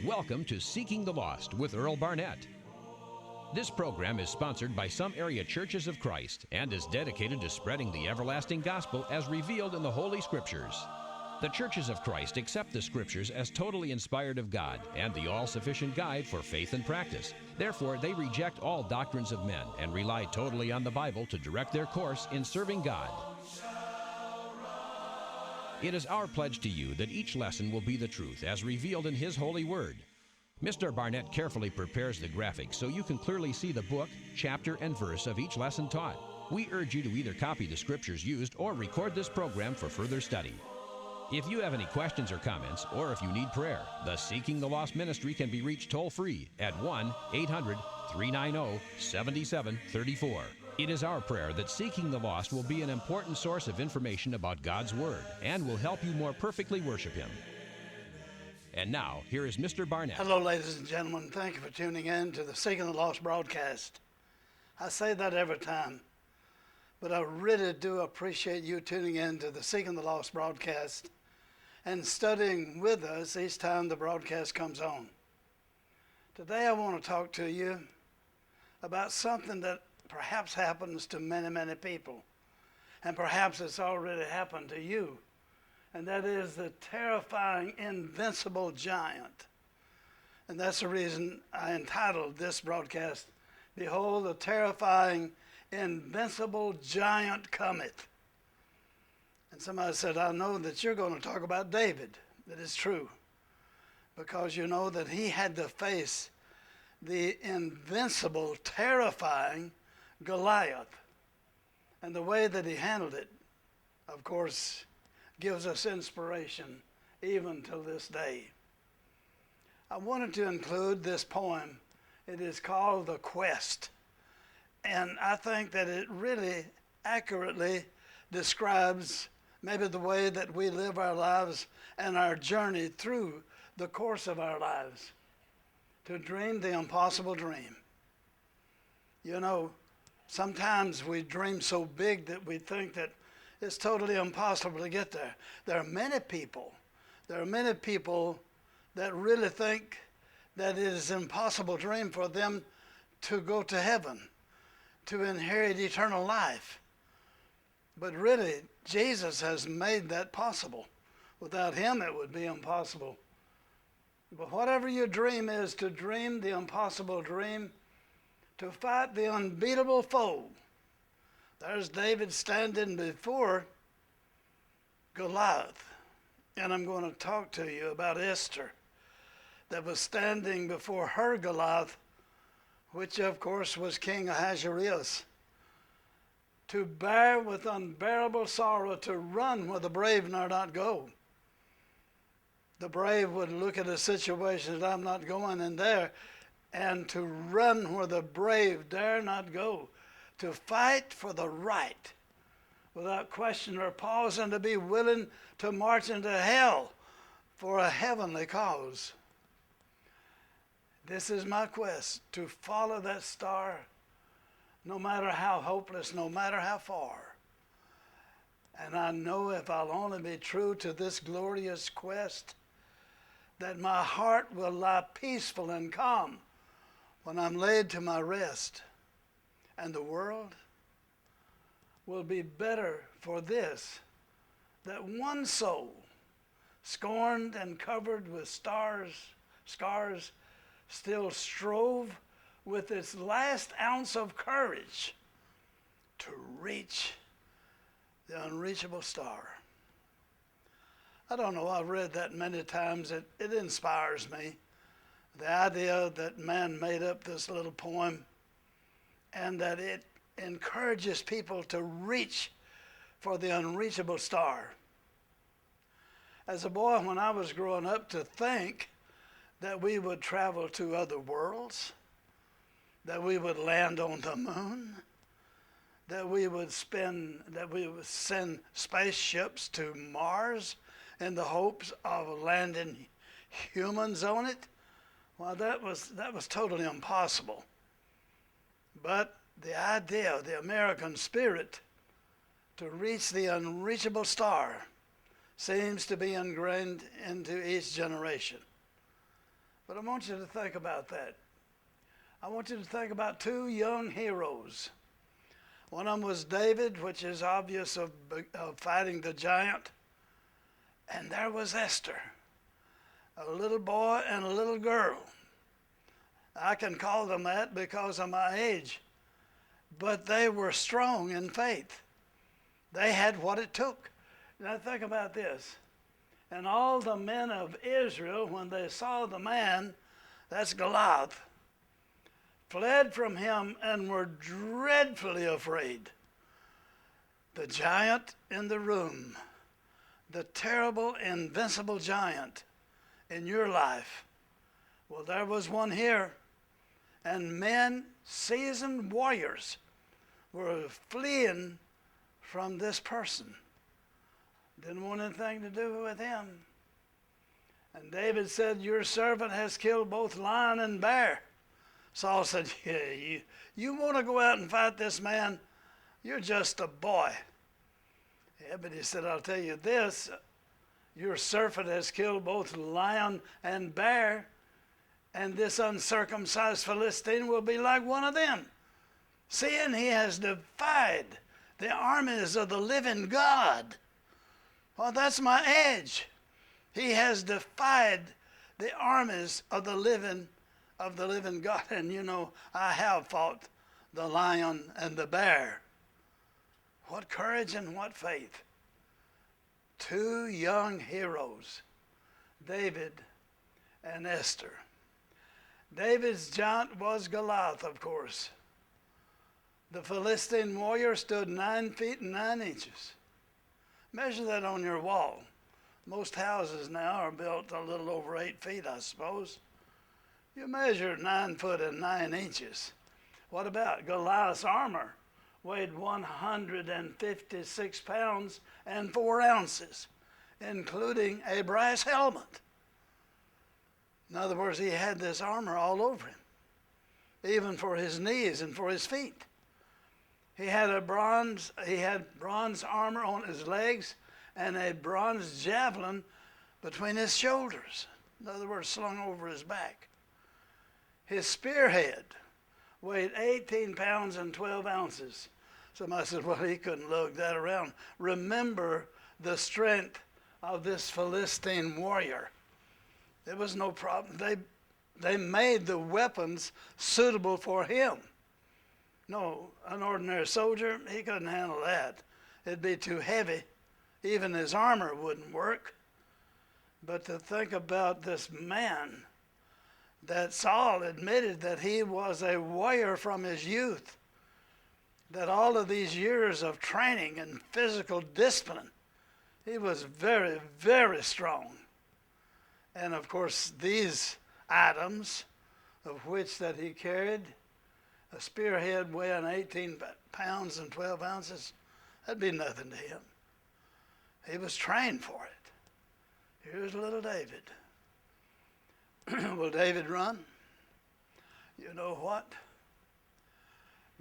Welcome to Seeking the Lost with Earl Barnett. This program is sponsored by some area churches of Christ and is dedicated to spreading the everlasting gospel as revealed in the Holy Scriptures. The churches of Christ accept the Scriptures as totally inspired of God and the all-sufficient guide for faith and practice. Therefore, they reject all doctrines of men and rely totally on the Bible to direct their course in serving God. It is our pledge to you that each lesson will be the truth as revealed in His holy word. Mr. Barnett carefully prepares the graphics so you can clearly see the book, chapter, and verse of each lesson taught. We urge you to either copy the scriptures used or record this program for further study. If you have any questions or comments, or if you need prayer, the Seeking the Lost ministry can be reached toll-free at 1-800-390-7734. It is our prayer that Seeking the Lost will be an important source of information about God's Word and will help you more perfectly worship Him. And now, here is Mr. Barnett. Hello, ladies and gentlemen. Thank you for tuning in to the Seeking the Lost broadcast. I say that every time, but I really do appreciate you tuning in to the Seeking the Lost broadcast and studying with us each time the broadcast comes on. Today I want to talk to you about something that perhaps happens to many, many people, and perhaps it's already happened to you. And that is the terrifying, invincible giant. And that's the reason I entitled this broadcast, Behold, the terrifying, invincible giant cometh. And somebody said, I know that you're going to talk about David. That is true. Because you know that he had to face the invincible, terrifying Goliath. And the way that he handled it, of course, gives us inspiration even till this day. I wanted to include this poem. It is called The Quest. And I think that it really accurately describes maybe the way that we live our lives and our journey through the course of our lives to dream the impossible dream. You know, sometimes we dream so big that we think that it's totally impossible to get there. There are many people that really think that it is an impossible dream for them to go to heaven, to inherit eternal life. But really, Jesus has made that possible. Without him, it would be impossible. But whatever your dream is, to dream the impossible dream, to fight the unbeatable foe. There's David standing before Goliath. And I'm going to talk to you about Esther that was standing before her Goliath, which of course was King Ahasuerus. To bear with unbearable sorrow, to run where the brave dare not go. The brave would look at a situation that I'm not going in there, and to run where the brave dare not go. To fight for the right without question or pause, and to be willing to march into hell for a heavenly cause. This is my quest, to follow that star, no matter how hopeless, no matter how far. And I know if I'll only be true to this glorious quest, that my heart will lie peaceful and calm when I'm laid to my rest. And the world will be better for this, that one soul, scorned and covered with scars, still strove with its last ounce of courage to reach the unreachable star. I don't know, I've read that many times. It inspires me. The idea that man made up this little poem and that it encourages people to reach for the unreachable star. As a boy, when I was growing up, to think that we would travel to other worlds, that we would land on the moon, that we would send spaceships to Mars in the hopes of landing humans on it, well, that was totally impossible. But the idea, the American spirit, to reach the unreachable star seems to be ingrained into each generation. But I want you to think about that. I want you to think about two young heroes. One of them was David, which is obvious of fighting the giant. And there was Esther, a little boy and a little girl. I can call them that because of my age. But they were strong in faith. They had what it took. Now think about this. And all the men of Israel, when they saw the man, that's Goliath, fled from him and were dreadfully afraid. The giant in the room, the terrible, invincible giant in your life. Well, there was one here. And men, seasoned warriors, were fleeing from this person. Didn't want anything to do with him. And David said, your servant has killed both lion and bear. Saul said, yeah, you want to go out and fight this man? You're just a boy. Yeah, but he said, I'll tell you this, your servant has killed both lion and bear, and this uncircumcised Philistine will be like one of them, seeing he has defied the armies of the living God. Well, that's my edge. He has defied the armies of the living God. And you know, I have fought the lion and the bear. What courage and what faith. Two young heroes, David and Esther. David's giant was Goliath, of course. The Philistine warrior stood 9 feet and 9 inches. Measure that on your wall. Most houses now are built a little over 8 feet, I suppose. You measure 9 foot and 9 inches. What about Goliath's armor? Weighed 156 pounds and 4 ounces, including a brass helmet. In other words, he had this armor all over him, even for his knees and for his feet. He had bronze armor on his legs and a bronze javelin between his shoulders. In other words, slung over his back. His spearhead weighed 18 pounds and 12 ounces. Somebody said, well, he couldn't lug that around. Remember the strength of this Philistine warrior. There was no problem. They made the weapons suitable for him. No, an ordinary soldier, he couldn't handle that. It'd be too heavy. Even his armor wouldn't work. But to think about this man, that Saul admitted that he was a warrior from his youth, that all of these years of training and physical discipline, he was very, very strong. And of course, these items of which that he carried, a spearhead weighing 18 pounds and 12 ounces, that'd be nothing to him. He was trained for it. Here's little David. Will David run? You know what?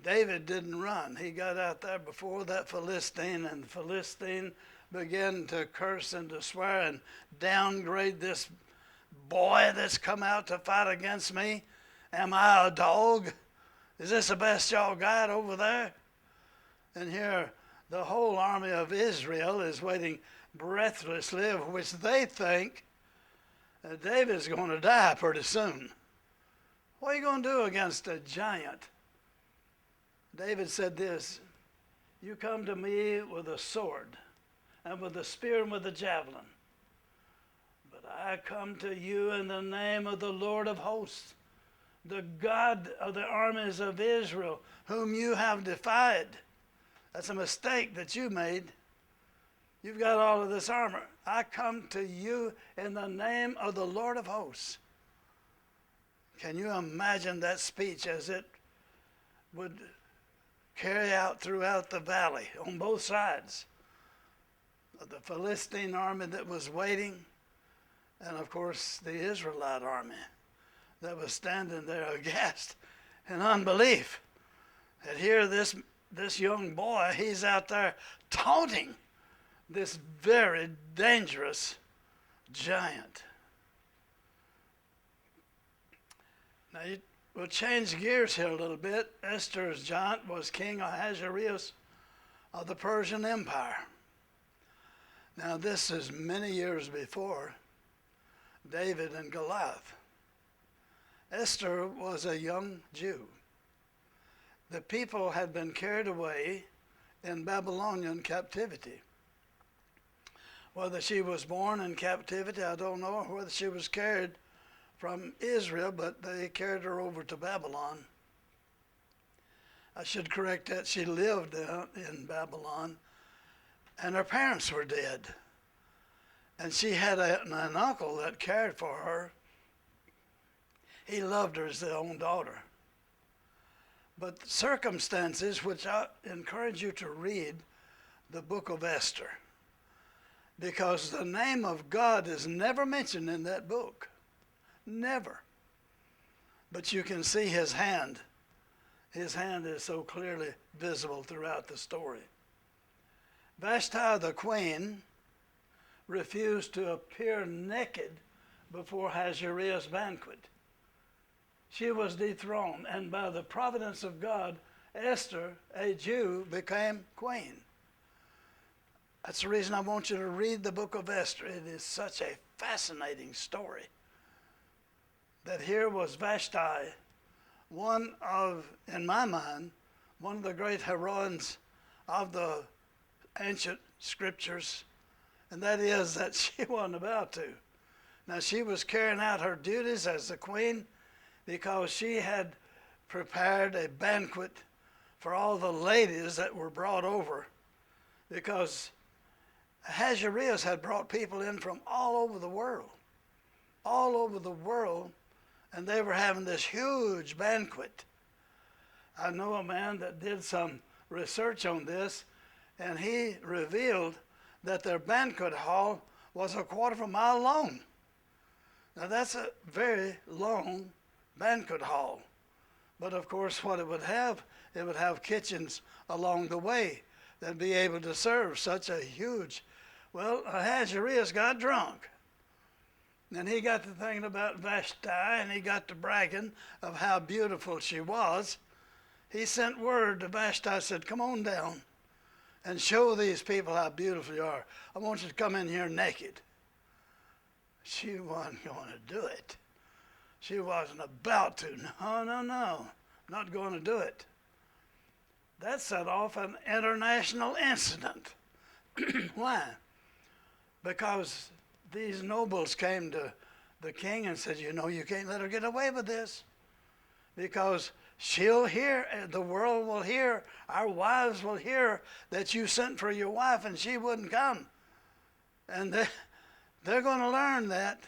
David didn't run. He got out there before that Philistine, and the Philistine began to curse and to swear and downgrade this boy that's come out to fight against me. Am I a dog? Is this the best y'all got over there? And here the whole army of Israel is waiting breathlessly, of which they think that David's going to die pretty soon. What are you going to do against a giant? David said this, you come to me with a sword and with a spear and with a javelin. But I come to you in the name of the Lord of hosts, the God of the armies of Israel, whom you have defied. That's a mistake that you made. You've got all of this armor. I come to you in the name of the Lord of hosts. Can you imagine that speech as it would carry out throughout the valley on both sides of the Philistine army that was waiting, and of course the Israelite army that was standing there aghast in unbelief. And here this young boy, he's out there taunting this very dangerous giant. Now we'll change gears here a little bit. Esther's giant was King Ahasuerus of the Persian Empire. Now this is many years before David and Goliath. Esther was a young Jew. The people had been carried away in Babylonian captivity. Whether she was born in captivity, I don't know, or whether she was carried from Israel, but they carried her over to Babylon. I should correct that. She lived in Babylon, and her parents were dead. And she had an uncle that cared for her. He loved her as their own daughter. But circumstances, which I encourage you to read the book of Esther, because the name of God is never mentioned in that book. Never. But you can see his hand. His hand is so clearly visible throughout the story. Vashti the queen refused to appear naked before Ahasuerus' banquet. She was dethroned, and by the providence of God, Esther, a Jew, became queen. That's the reason I want you to read the book of Esther. It is such a fascinating story. That here was Vashti, one of, in my mind, one of the great heroines of the ancient scriptures, and that is that she wasn't about to. Now she was carrying out her duties as the queen because she had prepared a banquet for all the ladies that were brought over, because Ahasuerus had brought people in from all over the world, and they were having this huge banquet. I know a man that did some research on this, and he revealed that their banquet hall was a quarter of a mile long. Now that's a very long banquet hall. But of course what it would have kitchens along the way that'd be able to serve such a huge. Well, Ahasuerus got drunk. And he got to thinking about Vashti, and he got to bragging of how beautiful she was. He sent word to Vashti, said, come on down and show these people how beautiful you are. I want you to come in here naked. She wasn't going to do it. She wasn't about to. No, not going to do it. That set off an international incident. Why? Because these nobles came to the king and said, you know, you can't let her get away with this, because she'll hear, the world will hear, our wives will hear that you sent for your wife and she wouldn't come. And they're going to learn that.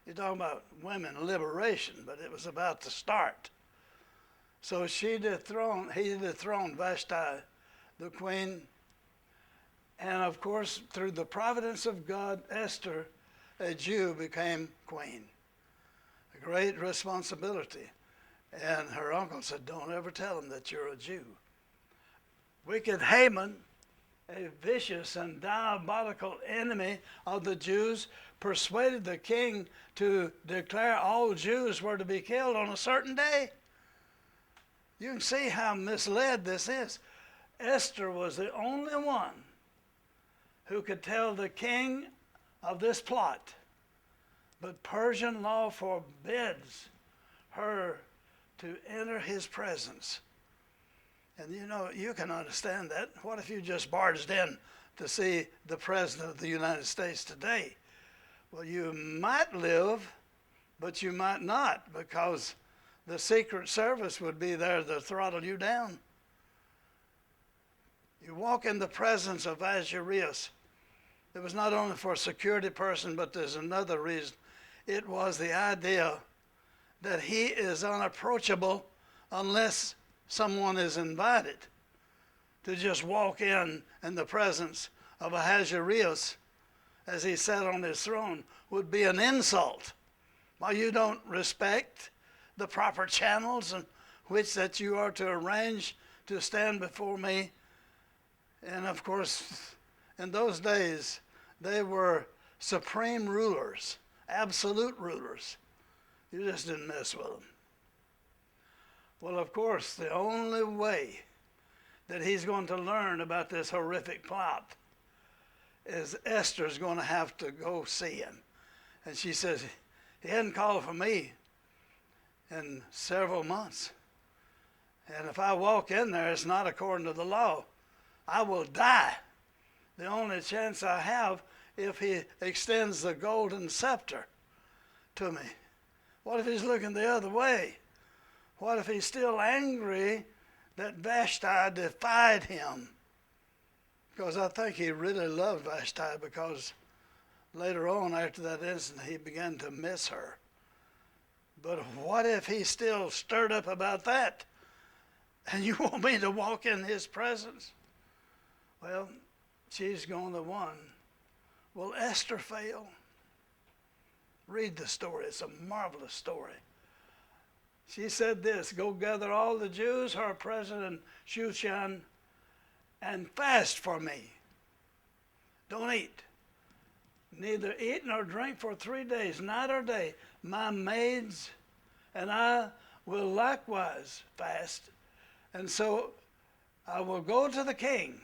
You're talking about women liberation, but it was about to start. So he dethroned Vashti, the queen. And of course, through the providence of God, Esther, a Jew, became queen. A great responsibility. And her uncle said, don't ever tell him that you're a Jew. Wicked Haman, a vicious and diabolical enemy of the Jews, persuaded the king to declare all Jews were to be killed on a certain day. You can see how misled this is. Esther was the only one who could tell the king of this plot, but Persian law forbids her to enter his presence. And you know, you can understand that. What if you just barged in to see the President of the United States today? Well, you might live, but you might not, because the Secret Service would be there to throttle you down. You walk in the presence of Ahasuerus. It was not only for a security person, but there's another reason. It was the idea that he is unapproachable unless someone is invited. To just walk in the presence of Ahasuerus as he sat on his throne would be an insult. While you don't respect the proper channels in which that you are to arrange to stand before me. And of course, in those days, they were supreme rulers, absolute rulers. You just didn't mess with him. Well, of course, the only way that he's going to learn about this horrific plot is Esther's going to have to go see him. And she says, he hadn't called for me in several months. And if I walk in there, it's not according to the law. I will die. The only chance I have if he extends the golden scepter to me. What if he's looking the other way? What if he's still angry that Vashti defied him? Because I think he really loved Vashti, because later on after that incident he began to miss her. But what if he's still stirred up about that? And you want me to walk in his presence? Well, she's going to one. Will Esther fail? Read the story. It's a marvelous story. She said this, go gather all the Jews who are present in Shushan and fast for me. Don't eat. Neither eat nor drink for 3 days, night or day. My maids and I will likewise fast. And so I will go to the king,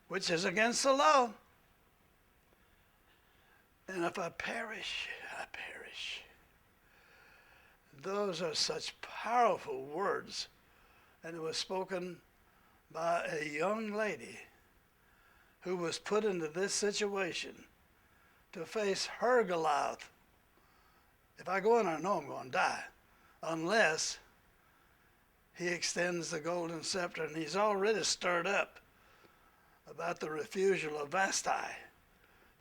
which is against the law. And if I perish, I perish. Those are such powerful words. And it was spoken by a young lady who was put into this situation to face her Goliath. If I go in there, I know I'm going to die, unless he extends the golden scepter. And he's already stirred up about the refusal of Vashti,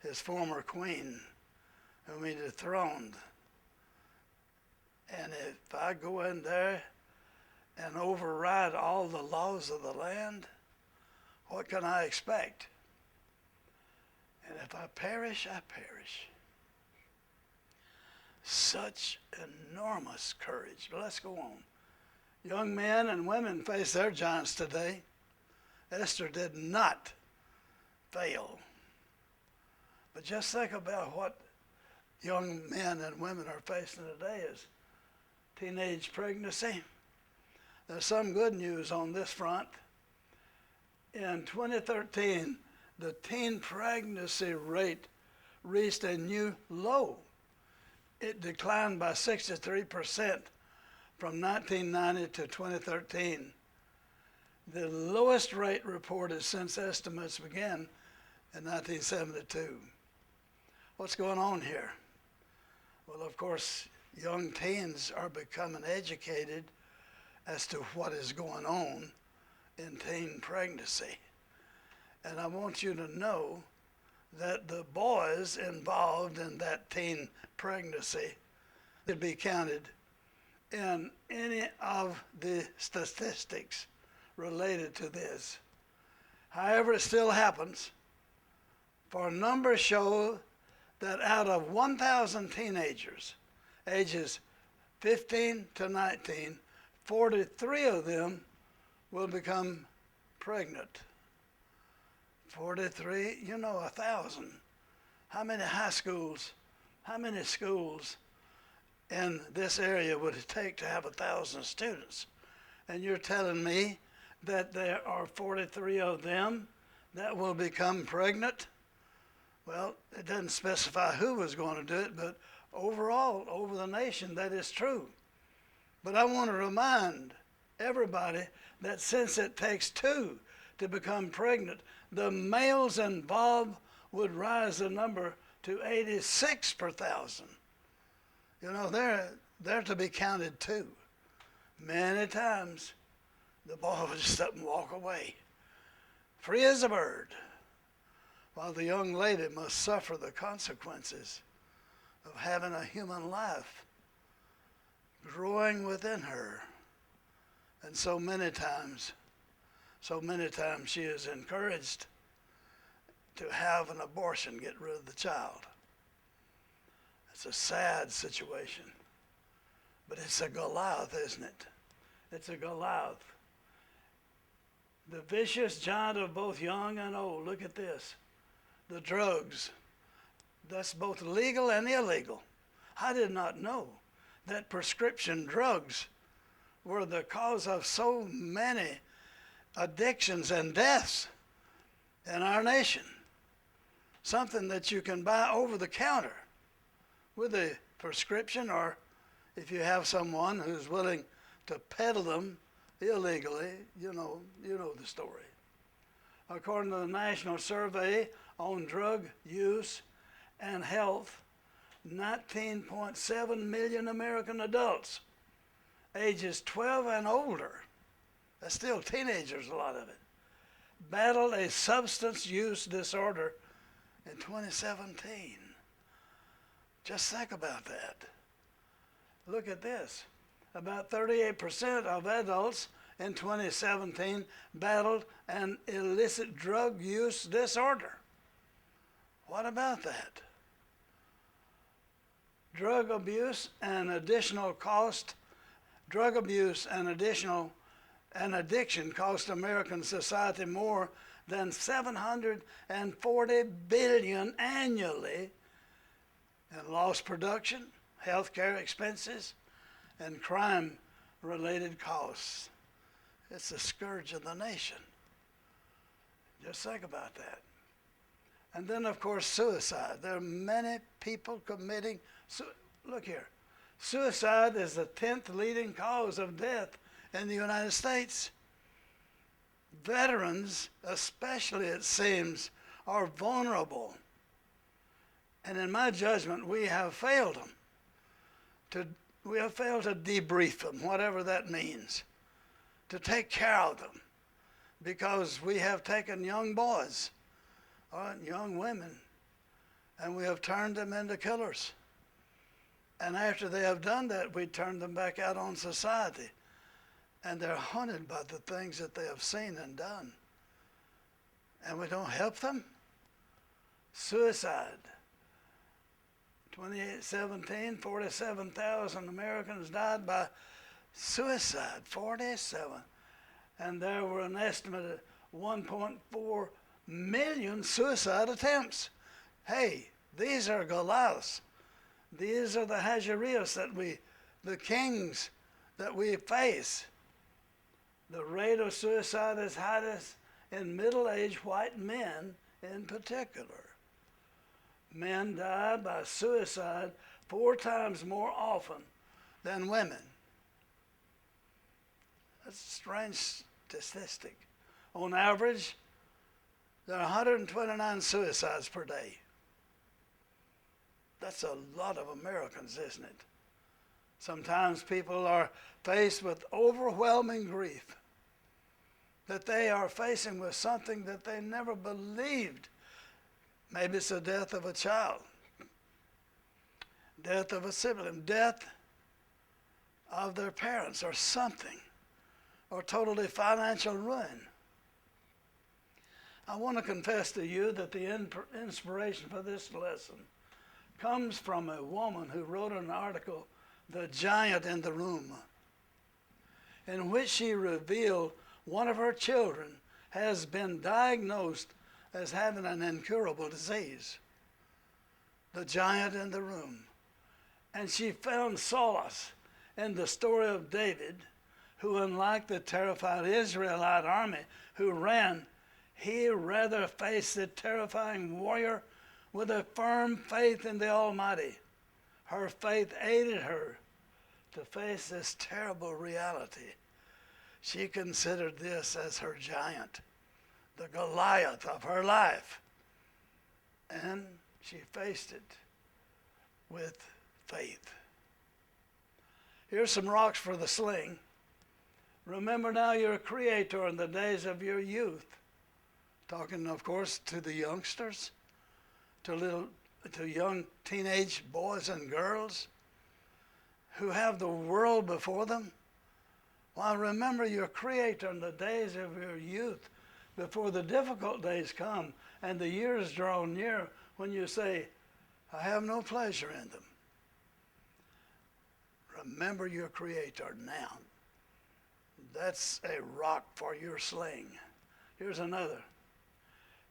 his former queen, whom he dethroned. And if I go in there and override all the laws of the land, what can I expect? And if I perish, I perish. Such enormous courage. But let's go on. Young men and women face their giants today. Esther did not fail. But just think about what young men and women are facing today is teenage pregnancy. There's some good news on this front. In 2013, the teen pregnancy rate reached a new low. It declined by 63% from 1990 to 2013. The lowest rate reported since estimates began in 1972. What's going on here? Well, of course, young teens are becoming educated as to what is going on in teen pregnancy. And I want you to know that the boys involved in that teen pregnancy should be counted in any of the statistics related to this. However, it still happens. For numbers show that out of 1,000 teenagers, ages 15 to 19, 43 of them will become pregnant. 43, 1,000. How many high schools, how many schools in this area would it take to have 1,000 students? And you're telling me that there are 43 of them that will become pregnant? Well, it doesn't specify who was going to do it, but overall, over the nation, that is true. But I want to remind everybody that since it takes two to become pregnant, the males involved would rise the number to 86 per thousand. They're to be counted too. Many times, the boy will just up and walk away, free as a bird, while the young lady must suffer the consequences of having a human life growing within her. And so many times she is encouraged to have an abortion, get rid of the child. It's a sad situation, but it's a Goliath, isn't it? It's a Goliath. The vicious giant of both young and old. Look at this. The drugs. That's both legal and illegal. I did not know that prescription drugs were the cause of so many addictions and deaths in our nation. Something that you can buy over the counter with a prescription, or if you have someone who's willing to peddle them illegally, you know the story. According to the National Survey on Drug Use and Health, 19.7 million American adults ages 12 and older, that's still teenagers, a lot of it, battled a substance use disorder in 2017. Just think about that. Look at this. About 38% of adults in 2017 battled an illicit drug use disorder. What about that? Drug abuse and addiction cost American society more than $740 billion annually in lost production, healthcare expenses, and crime-related costs. It's the scourge of the nation. Just think about that. And then, of course, suicide. There are many people committing. Look here. Suicide is the 10th leading cause of death in the United States. Veterans, especially, it seems, are vulnerable. And in my judgment, we have failed them. We have failed to debrief them, whatever that means, to take care of them, because we have taken young boys or young women and we have turned them into killers. And after they have done that, we turn them back out on society. And they're haunted by the things that they have seen and done. And we don't help them. Suicide. 2017, 47,000 Americans died by suicide. 47. And there were an estimated 1.4 million suicide attempts. Hey, these are Goliaths. These are the Hazareas the kings that we face. The rate of suicide is highest in middle-aged white men in particular. Men die by suicide 4 times more often than women. That's a strange statistic. On average, there are 129 suicides per day. That's a lot of Americans, isn't it? Sometimes people are faced with overwhelming grief, that they are facing with something that they never believed. Maybe it's the death of a child, death of a sibling, death of their parents or something, or totally financial ruin. I want to confess to you that the inspiration for this lesson comes from a woman who wrote an article, The Giant in the Room, in which she revealed one of her children has been diagnosed as having an incurable disease, the giant in the room. And she found solace in the story of David, who, unlike the terrified Israelite army who ran, he rather faced the terrifying warrior with a firm faith in the Almighty. Her faith aided her to face this terrible reality. She considered this as her giant, the Goliath of her life. And she faced it with faith. Here's some rocks for the sling. Remember now your Creator in the days of your youth. Talking, of course, to the youngsters, to young teenage boys and girls who have the world before them. Well, remember your Creator in the days of your youth, before the difficult days come and the years draw near when you say, I have no pleasure in them. Remember your Creator now. That's a rock for your sling. Here's another.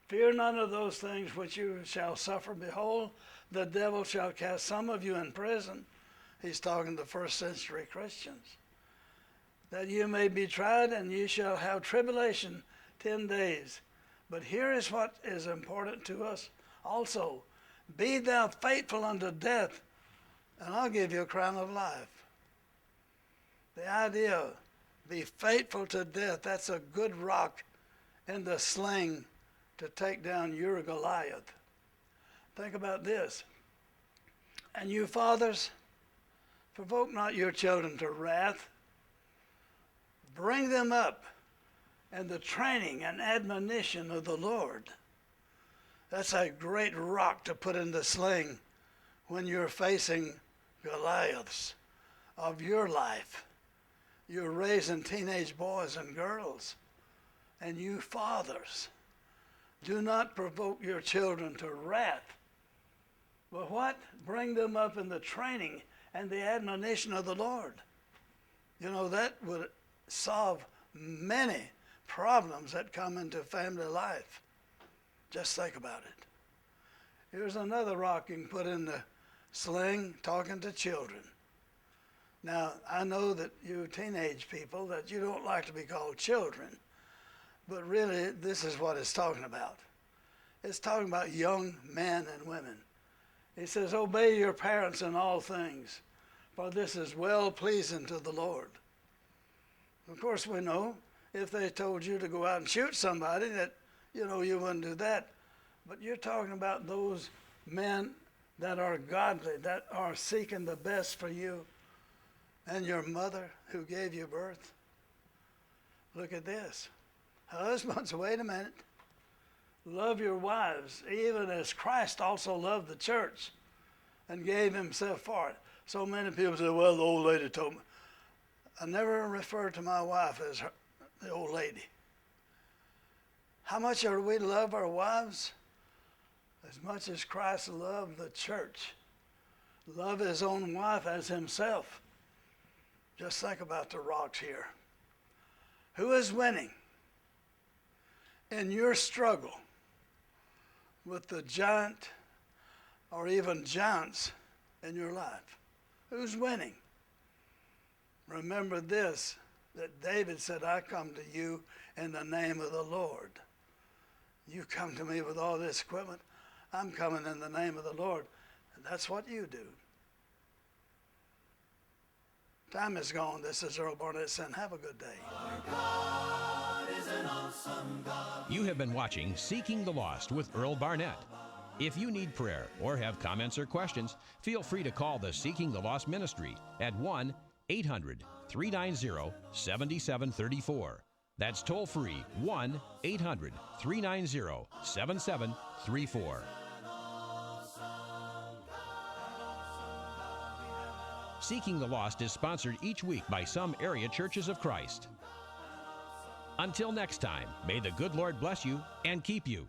Fear none of those things which you shall suffer. Behold, the devil shall cast some of you in prison, He's talking to first century Christians. That you may be tried, and you shall have tribulation 10 days. But here is what is important to us also. Be thou faithful unto death, and I'll give you a crown of life. The idea, be faithful to death, that's a good rock in the sling to take down your Goliath. Think about this. And you fathers, provoke not your children to wrath. Bring them up in the training and admonition of the Lord. That's a great rock to put in the sling when you're facing Goliaths of your life. You're raising teenage boys and girls. And you fathers, do not provoke your children to wrath. But what? Bring them up in the training and the admonition of the Lord. You know, that would solve many problems that come into family life. Just think about it. Here's another rock you can put in the sling, talking to children. Now, I know that you teenage people, that you don't like to be called children, but really this is what it's talking about. It's talking about young men and women. He says, obey your parents in all things, for this is well-pleasing to the Lord. Of course, we know if they told you to go out and shoot somebody that, you wouldn't do that. But you're talking about those men that are godly, that are seeking the best for you and your mother who gave you birth. Look at this. Husbands, wait a minute. Love your wives, even as Christ also loved the church and gave himself for it. So many people say, well, the old lady told me. I never refer to my wife as the old lady. How much are we to love our wives? As much as Christ loved the church. Love his own wife as himself. Just think about the rocks here. Who is winning in your struggle with the giant or even giants in your life? Who's winning? Remember this, that David said, I come to you in the name of the Lord. You come to me with all this equipment. I'm coming in the name of the Lord. And that's what you do. Time is gone. This is Earl Barnett saying, have a good day. Our God is an awesome God. You have been watching Seeking the Lost with Earl Barnett. If you need prayer or have comments or questions, feel free to call the Seeking the Lost Ministry at 1-800-390-7734. That's toll free, 1-800-390-7734. Seeking the Lost is sponsored each week by some area churches of Christ. Until next time, may the good Lord bless you and keep you.